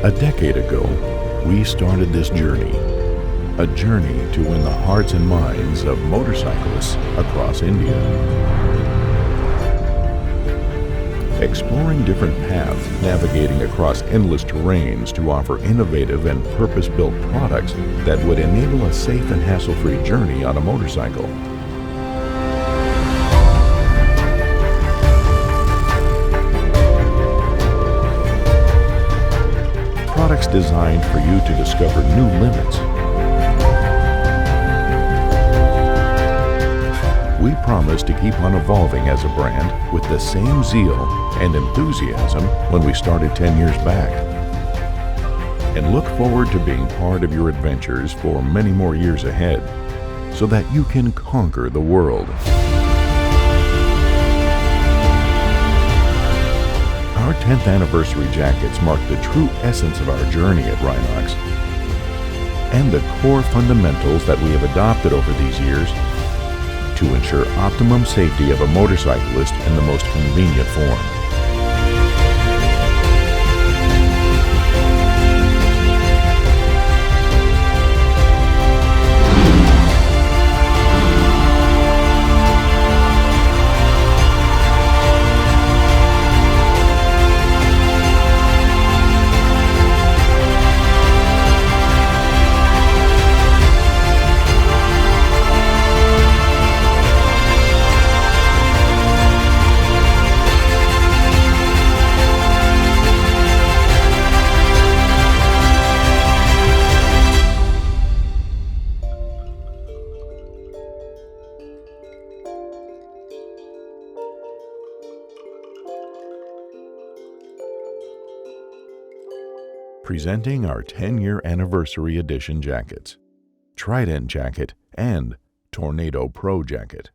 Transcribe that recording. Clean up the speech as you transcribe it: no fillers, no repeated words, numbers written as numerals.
A decade ago, we started this journey, a journey to win the hearts and minds of motorcyclists across India. Exploring different paths, navigating across endless terrains to offer innovative and purpose-built products that would enable a safe and hassle-free journey on a motorcycle. Products designed for you to discover new limits. We promise to keep on evolving as a brand with the same zeal and enthusiasm when we started 10 years back. And look forward to being part of your adventures for many more years ahead, so that you can conquer the world. Our 10th anniversary jackets mark the true essence of our journey at Rynox and the core fundamentals that we have adopted over these years to ensure optimum safety of a motorcyclist in the most convenient form. Presenting our 10-year anniversary edition jackets, Trident Jacket and Tornado Pro Jacket.